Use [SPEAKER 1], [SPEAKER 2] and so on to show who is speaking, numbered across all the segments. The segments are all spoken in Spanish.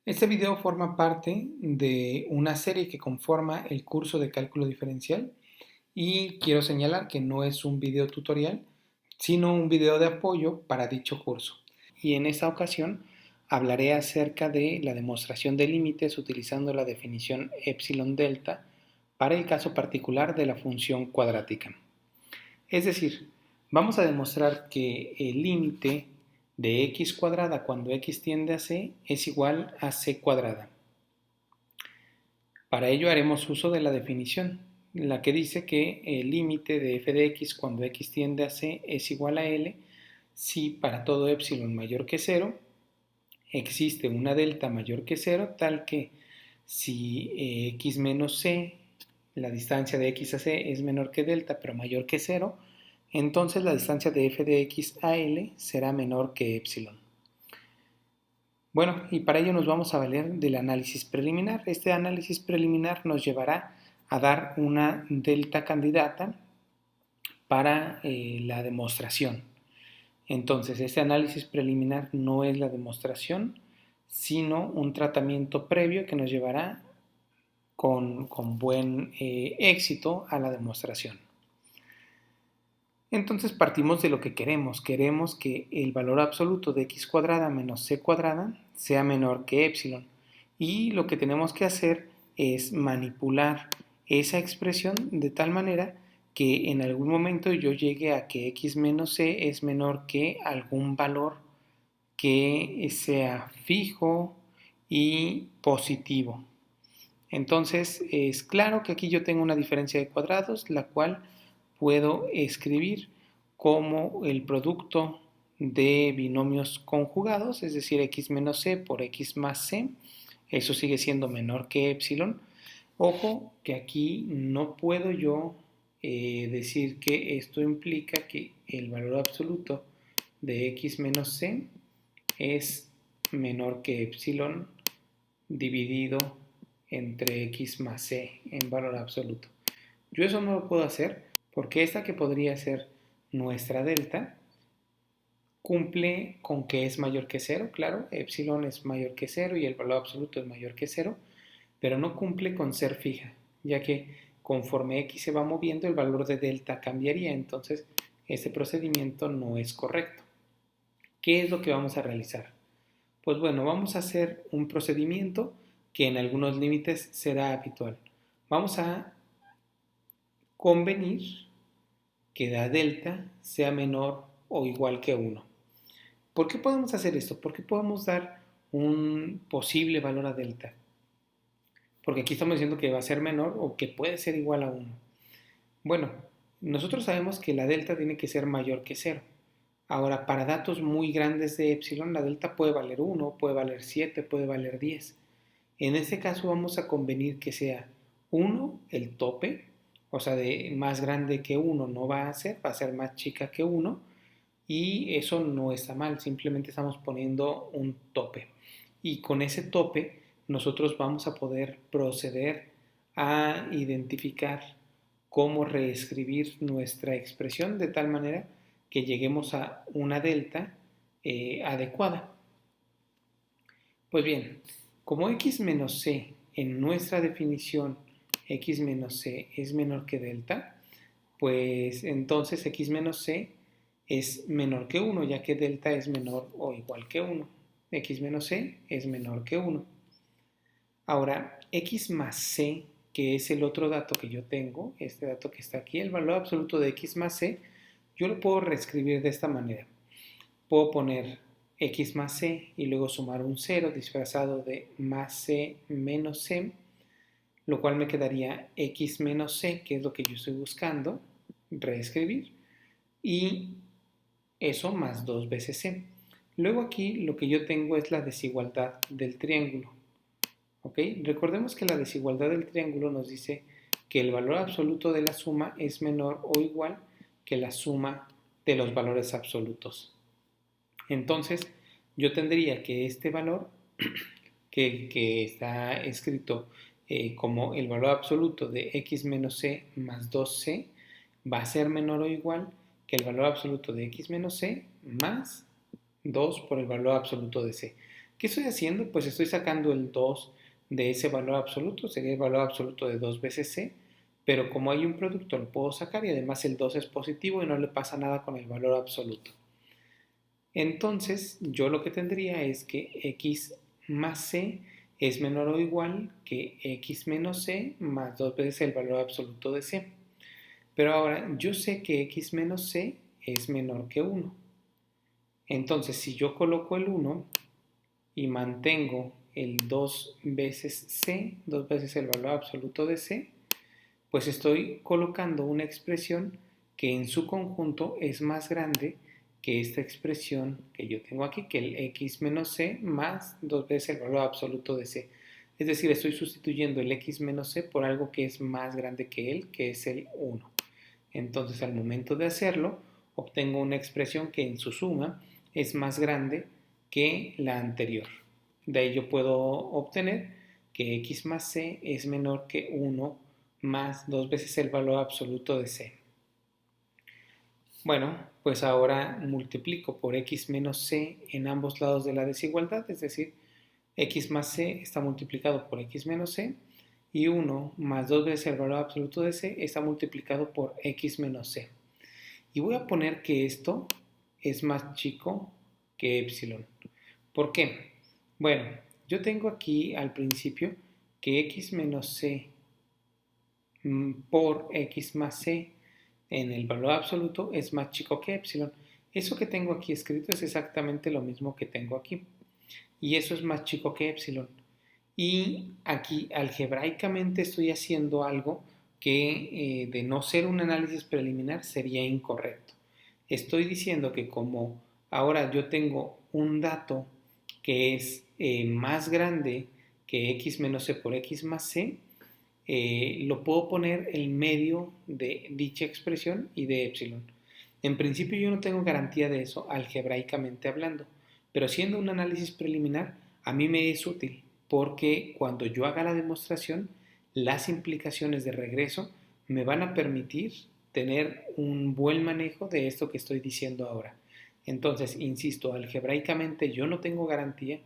[SPEAKER 1] Este video forma parte de una serie que conforma el curso de cálculo diferencial y quiero señalar que no es un video tutorial, sino un video de apoyo para dicho curso. Y en esta ocasión hablaré acerca de la demostración de límites utilizando la definición epsilon delta para el caso particular de la función cuadrática. Es decir, vamos a demostrar que el límite de x cuadrada cuando x tiende a c es igual a c cuadrada. Para ello haremos uso de la definición, la que dice que el límite de f de x cuando x tiende a c es igual a L si para todo epsilon mayor que 0 existe una delta mayor que 0, tal que si x menos c, la distancia de x a c es menor que delta pero mayor que 0, entonces la distancia de f de x a L será menor que epsilon. Bueno, y para ello nos vamos a valer del análisis preliminar. Este análisis preliminar nos llevará a dar una delta candidata para la demostración. Entonces, este análisis preliminar no es la demostración, sino un tratamiento previo que nos llevará con buen éxito a la demostración. Entonces partimos de lo que queremos. Queremos que el valor absoluto de x cuadrada menos c cuadrada sea menor que epsilon. Y lo que tenemos que hacer es manipular esa expresión de tal manera que en algún momento yo llegue a que x menos c es menor que algún valor que sea fijo y positivo. Entonces es claro que aquí yo tengo una diferencia de cuadrados, la cual puedo escribir como el producto de binomios conjugados, es decir, x menos c por x más c. Eso sigue siendo menor que epsilon. Ojo que aquí no puedo yo decir que esto implica que el valor absoluto de x menos c es menor que epsilon dividido entre x más c en valor absoluto. Yo eso no lo puedo hacer porque esta que podría ser nuestra delta cumple con que es mayor que 0, claro, epsilon es mayor que 0 y el valor absoluto es mayor que 0, pero no cumple con ser fija, ya que conforme x se va moviendo el valor de delta cambiaría, entonces este procedimiento no es correcto. ¿Qué es lo que vamos a realizar? Pues bueno, vamos a hacer un procedimiento que en algunos límites será habitual. Vamos a convenir que la delta sea menor o igual que 1. ¿Por qué podemos hacer esto? ¿Por qué podemos dar un posible valor a delta? Porque aquí estamos diciendo que va a ser menor o que puede ser igual a 1. Bueno, nosotros sabemos que la delta tiene que ser mayor que 0. Ahora, para datos muy grandes de epsilon, la delta puede valer 1, puede valer 7, puede valer 10. En este caso vamos a convenir que sea 1 el tope, o sea, de más grande que 1 no va a ser más chica que 1, y eso no está mal, simplemente estamos poniendo un tope. Y con ese tope nosotros vamos a poder proceder a identificar cómo reescribir nuestra expresión de tal manera que lleguemos a una delta adecuada. Pues bien, como x menos c en nuestra definición x menos c es menor que delta, pues entonces x menos c es menor que 1, ya que delta es menor o igual que 1. X menos c es menor que 1. Ahora, x más c, que es el otro dato que yo tengo, este dato que está aquí, el valor absoluto de x más c, yo lo puedo reescribir de esta manera. Puedo poner x más c y luego sumar un 0 disfrazado de más c menos c, lo cual me quedaría x menos c, que es lo que yo estoy buscando, reescribir, y eso más 2 veces c. Luego aquí lo que yo tengo es la desigualdad del triángulo. ¿Ok? Recordemos que la desigualdad del triángulo nos dice que el valor absoluto de la suma es menor o igual que la suma de los valores absolutos. Entonces, yo tendría que este valor, que está escrito como el valor absoluto de x menos c más 2c, va a ser menor o igual que el valor absoluto de x menos c más 2 por el valor absoluto de c. ¿Qué estoy haciendo? Pues estoy sacando el 2 de ese valor absoluto, sería el valor absoluto de 2 veces c, pero como hay un producto lo puedo sacar y además el 2 es positivo y no le pasa nada con el valor absoluto. Entonces yo lo que tendría es que x más c es menor o igual que x menos c más 2 veces el valor absoluto de c. Pero ahora yo sé que x menos c es menor que 1. Entonces si yo coloco el 1 y mantengo el 2 veces c, 2 veces el valor absoluto de c, pues estoy colocando una expresión que en su conjunto es más grande que esta expresión que yo tengo aquí, que el x menos c más 2 veces el valor absoluto de c. Es decir, estoy sustituyendo el x menos c por algo que es más grande que él, que es el 1. Entonces, al momento de hacerlo, obtengo una expresión que en su suma es más grande que la anterior. De ahí yo puedo obtener que x más c es menor que 1 más 2 veces el valor absoluto de c. Bueno, pues ahora multiplico por x menos c en ambos lados de la desigualdad, es decir, x más c está multiplicado por x menos c y 1 más 2 veces el valor absoluto de c está multiplicado por x menos c. Y voy a poner que esto es más chico que epsilon. ¿Por qué? Bueno, yo tengo aquí al principio que x menos c por x más c en el valor absoluto es más chico que epsilon. Eso que tengo aquí escrito es exactamente lo mismo que tengo aquí. Y eso es más chico que epsilon. Y aquí algebraicamente estoy haciendo algo que de no ser un análisis preliminar sería incorrecto. Estoy diciendo que como ahora yo tengo un dato que es más grande que x menos c por x más c, lo puedo poner en medio de dicha expresión y de epsilon. En principio yo no tengo garantía de eso algebraicamente hablando, pero siendo un análisis preliminar a mí me es útil porque cuando yo haga la demostración las implicaciones de regreso me van a permitir tener un buen manejo de esto que estoy diciendo ahora. Entonces, insisto, algebraicamente yo no tengo garantía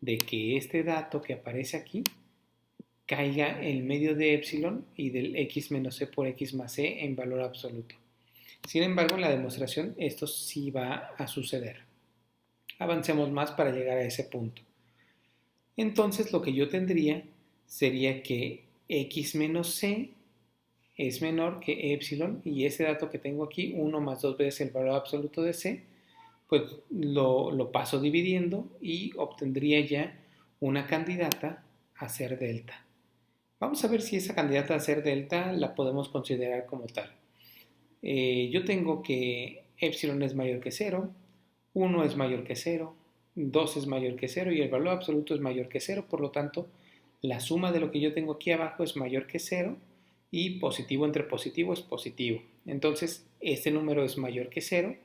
[SPEAKER 1] de que este dato que aparece aquí caiga en medio de epsilon y del x menos c por x más c en valor absoluto. Sin embargo, en la demostración esto sí va a suceder. Avancemos más para llegar a ese punto. Entonces lo que yo tendría sería que x menos c es menor que epsilon y ese dato que tengo aquí, 1 más 2 veces el valor absoluto de c, pues lo paso dividiendo y obtendría ya una candidata a ser delta. Vamos a ver si esa candidata a ser delta la podemos considerar como tal. Yo tengo que epsilon es mayor que 0, 1 es mayor que 0, 2 es mayor que 0 y el valor absoluto es mayor que 0, por lo tanto, la suma de lo que yo tengo aquí abajo es mayor que 0 y positivo entre positivo es positivo. Entonces, este número es mayor que 0,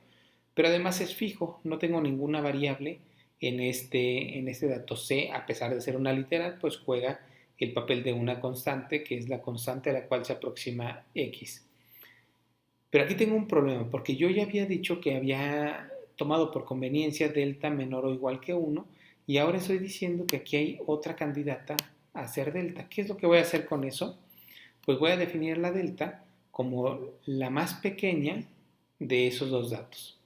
[SPEAKER 1] pero además es fijo, no tengo ninguna variable en este dato c, a pesar de ser una literal, pues juega el papel de una constante, que es la constante a la cual se aproxima x. Pero aquí tengo un problema, porque yo ya había dicho que había tomado por conveniencia delta menor o igual que 1, y ahora estoy diciendo que aquí hay otra candidata a ser delta. ¿Qué es lo que voy a hacer con eso? Pues voy a definir la delta como la más pequeña de esos dos datos.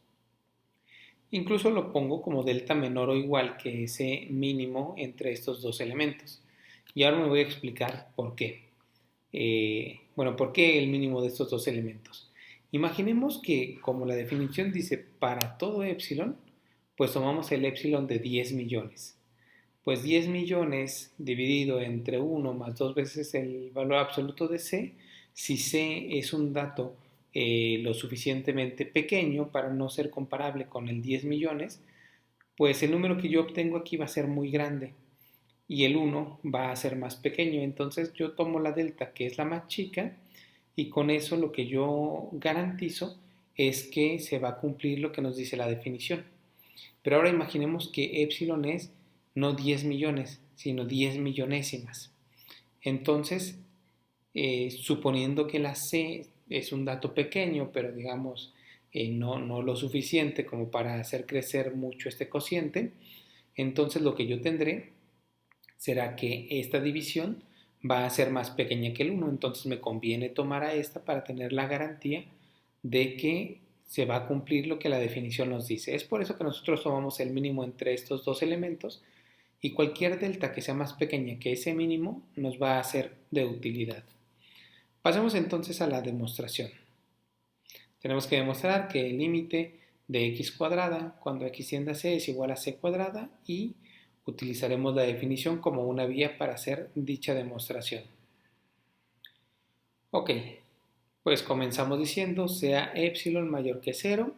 [SPEAKER 1] Incluso lo pongo como delta menor o igual que ese mínimo entre estos dos elementos. Y ahora me voy a explicar por qué. ¿Por qué el mínimo de estos dos elementos? Imaginemos que, como la definición dice, para todo epsilon, pues tomamos el epsilon de 10 millones. Pues 10 millones dividido entre 1 más 2 veces el valor absoluto de c, si c es un dato lo suficientemente pequeño para no ser comparable con el 10 millones, pues el número que yo obtengo aquí va a ser muy grande y el 1 va a ser más pequeño. Entonces yo tomo la delta, que es la más chica, y con eso lo que yo garantizo es que se va a cumplir lo que nos dice la definición. Pero ahora imaginemos que epsilon es no 10 millones, sino 10 millonésimas. Entonces, suponiendo que la c es un dato pequeño, pero digamos no lo suficiente como para hacer crecer mucho este cociente, entonces lo que yo tendré será que esta división va a ser más pequeña que el 1, entonces me conviene tomar a esta para tener la garantía de que se va a cumplir lo que la definición nos dice. Es por eso que nosotros tomamos el mínimo entre estos dos elementos y cualquier delta que sea más pequeña que ese mínimo nos va a ser de utilidad. Pasemos entonces a la demostración. Tenemos que demostrar que el límite de x cuadrada cuando x tiende a c es igual a c cuadrada y utilizaremos la definición como una vía para hacer dicha demostración. Ok, pues comenzamos diciendo sea epsilon mayor que 0,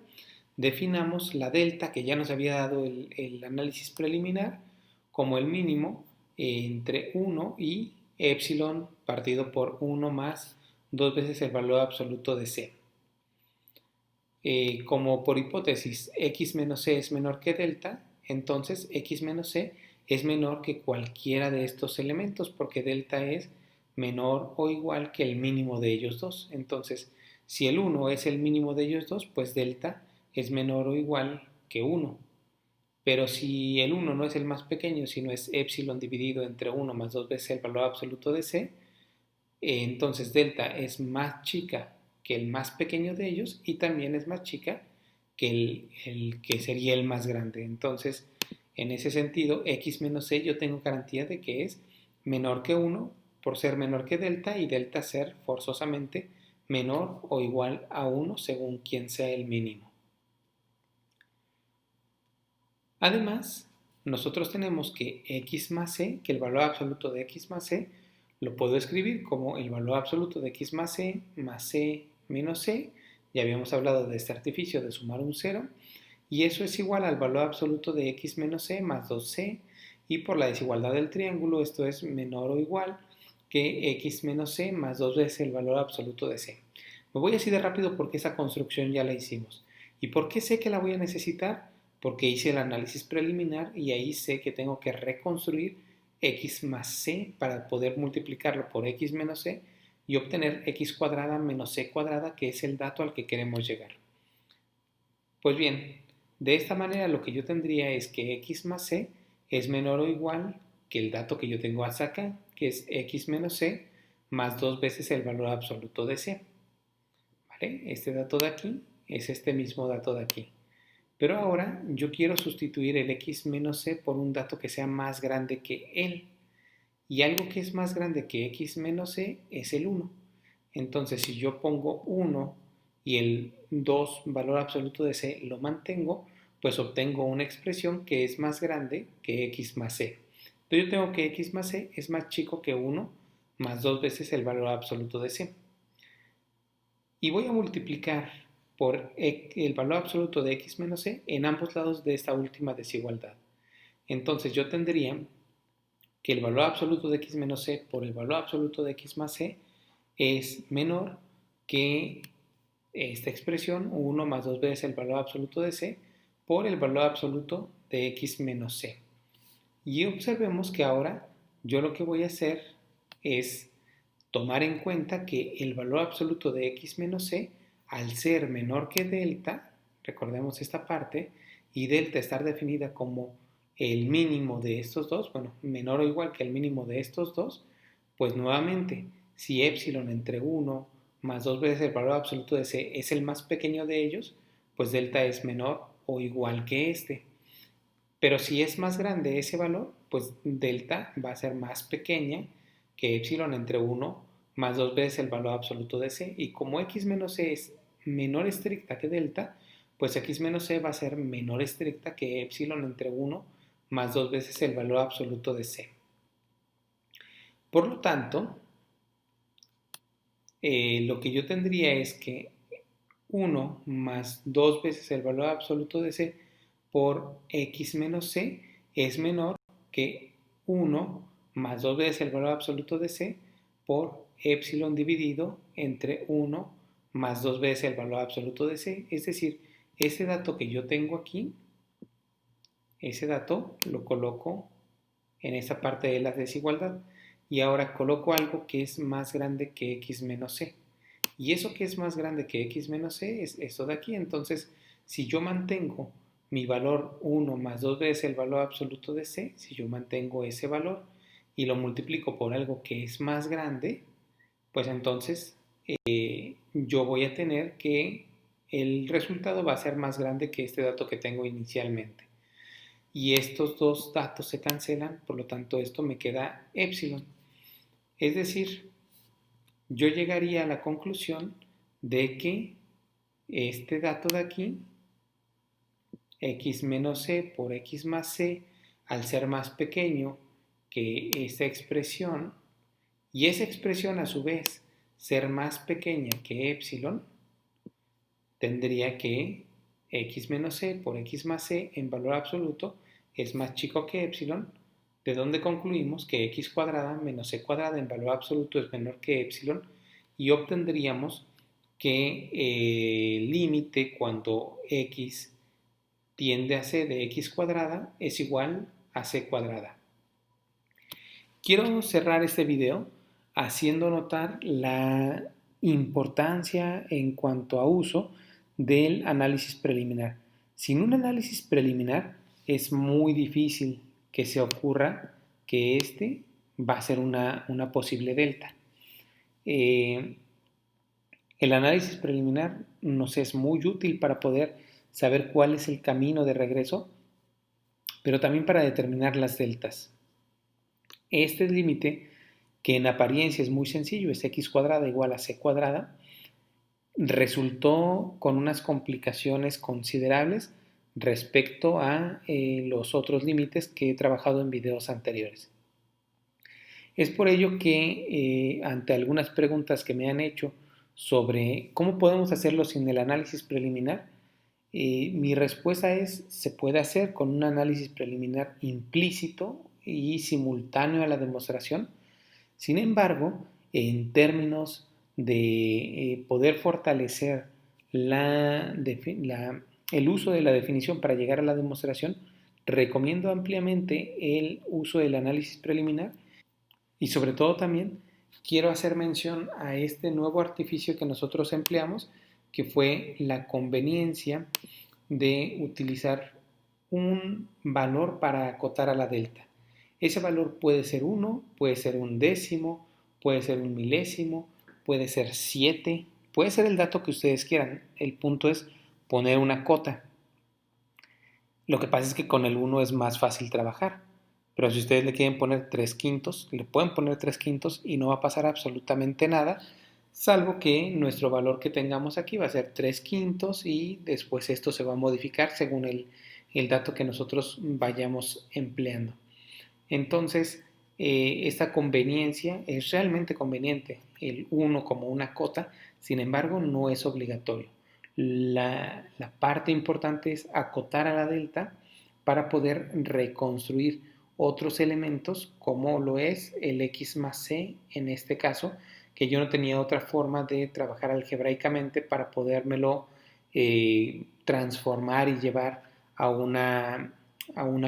[SPEAKER 1] definamos la delta que ya nos había dado el análisis preliminar como el mínimo entre 1 y epsilon partido por 1 más 2 veces el valor absoluto de c. Como por hipótesis x menos c es menor que delta, entonces x menos c es menor que cualquiera de estos elementos porque delta es menor o igual que el mínimo de ellos dos. Entonces, si el 1 es el mínimo de ellos dos, pues delta es menor o igual que 1. Pero si el 1 no es el más pequeño, sino es epsilon dividido entre 1 más 2 veces el valor absoluto de c, entonces delta es más chica que el más pequeño de ellos y también es más chica que el que sería el más grande. Entonces, en ese sentido, x menos c yo tengo garantía de que es menor que 1 por ser menor que delta y delta ser forzosamente menor o igual a 1 según quien sea el mínimo. Además, nosotros tenemos que x más c, que el valor absoluto de x más c, lo puedo escribir como el valor absoluto de x más c menos c. Ya habíamos hablado de este artificio de sumar un 0. Y eso es igual al valor absoluto de x menos c más 2c. Y por la desigualdad del triángulo, esto es menor o igual que x menos c más 2 veces el valor absoluto de c. Me voy así de rápido porque esa construcción ya la hicimos. ¿Y por qué sé que la voy a necesitar? Porque hice el análisis preliminar y ahí sé que tengo que reconstruir x más c para poder multiplicarlo por x menos c y obtener x cuadrada menos c cuadrada, que es el dato al que queremos llegar. Pues bien, de esta manera lo que yo tendría es que x más c es menor o igual que el dato que yo tengo hasta acá, que es x menos c más 2 veces el valor absoluto de c. ¿Vale? Este dato de aquí es este mismo dato de aquí. Pero ahora yo quiero sustituir el x menos c por un dato que sea más grande que él. Y algo que es más grande que x menos c es el 1. Entonces, si yo pongo 1 y el 2 valor absoluto de c lo mantengo, pues obtengo una expresión que es más grande que x más c. Entonces yo tengo que x más c es más chico que 1 más 2 veces el valor absoluto de c. Y voy a multiplicar por el valor absoluto de x menos c en ambos lados de esta última desigualdad. Entonces yo tendría que el valor absoluto de x menos c por el valor absoluto de x más c es menor que esta expresión, 1 más 2 veces el valor absoluto de c por el valor absoluto de x menos c. Y observemos que ahora yo lo que voy a hacer es tomar en cuenta que el valor absoluto de x menos c, al ser menor que delta, recordemos esta parte, y delta estar definida como el mínimo de estos dos, bueno, menor o igual que el mínimo de estos dos, pues nuevamente, si epsilon entre 1 más 2 veces el valor absoluto de c es el más pequeño de ellos, pues delta es menor o igual que este. Pero si es más grande ese valor, pues delta va a ser más pequeña que epsilon entre 1 más 2 veces el valor absoluto de c. Y como x menos c es menor estricta que delta, pues x menos c va a ser menor estricta que epsilon entre 1 más 2 veces el valor absoluto de c. Por lo tanto, lo que yo tendría es que 1 más 2 veces el valor absoluto de c por x menos c es menor que 1 más 2 veces el valor absoluto de c por epsilon dividido entre 1 más 2 veces el valor absoluto de c. Es decir, ese dato que yo tengo aquí, ese dato lo coloco en esta parte de la desigualdad y ahora coloco algo que es más grande que x menos c. Y eso que es más grande que x menos c es esto de aquí. Entonces, si yo mantengo mi valor 1 más 2 veces el valor absoluto de C, si yo mantengo ese valor y lo multiplico por algo que es más grande, pues entonces yo voy a tener que el resultado va a ser más grande que este dato que tengo inicialmente. Y estos dos datos se cancelan, por lo tanto esto me queda epsilon. Es decir, yo llegaría a la conclusión de que este dato de aquí, x menos c por x más c, al ser más pequeño que esa expresión, y esa expresión a su vez ser más pequeña que epsilon, tendría que x menos c por x más c en valor absoluto es más chico que epsilon, de donde concluimos que x cuadrada menos c cuadrada en valor absoluto es menor que epsilon, y obtendríamos que el límite cuando x tiende a c de x cuadrada es igual a c cuadrada. Quiero cerrar este video haciendo notar la importancia en cuanto a uso del análisis preliminar. Sin un análisis preliminar es muy difícil que se ocurra que este va a ser una posible delta. El análisis preliminar nos es muy útil para poder saber cuál es el camino de regreso, pero también para determinar las deltas. Este límite, que en apariencia es muy sencillo, es x cuadrada igual a c cuadrada, resultó con unas complicaciones considerables respecto a los otros límites que he trabajado en videos anteriores. Es por ello que ante algunas preguntas que me han hecho sobre cómo podemos hacerlo sin el análisis preliminar, mi respuesta es, se puede hacer con un análisis preliminar implícito y simultáneo a la demostración. Sin embargo, en términos de poder fortalecer el uso de la definición para llegar a la demostración, recomiendo ampliamente el uso del análisis preliminar y sobre todo también quiero hacer mención a este nuevo artificio que nosotros empleamos, que fue la conveniencia de utilizar un valor para acotar a la delta. Ese valor puede ser 1, puede ser un décimo, puede ser un milésimo, puede ser 7, puede ser el dato que ustedes quieran. El punto es poner una cota. Lo que pasa es que con el 1 es más fácil trabajar. Pero si ustedes le quieren poner 3 quintos, le pueden poner 3 quintos y no va a pasar absolutamente nada, salvo que nuestro valor que tengamos aquí va a ser 3 quintos y después esto se va a modificar según el dato que nosotros vayamos empleando. Entonces, esta conveniencia es realmente conveniente, el 1 como una cota, sin embargo no es obligatorio. La parte importante es acotar a la delta para poder reconstruir otros elementos como lo es el x más c en este caso, que yo no tenía otra forma de trabajar algebraicamente para podérmelo transformar y llevar a una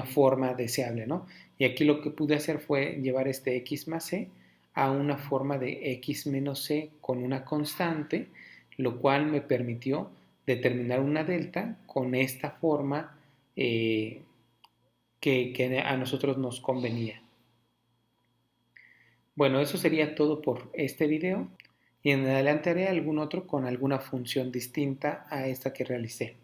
[SPEAKER 1] forma deseable, ¿no? Y aquí lo que pude hacer fue llevar este x más c a una forma de x menos c con una constante, lo cual me permitió determinar una delta con esta forma que a nosotros nos convenía. Bueno, eso sería todo por este video y en adelante haré algún otro con alguna función distinta a esta que realicé.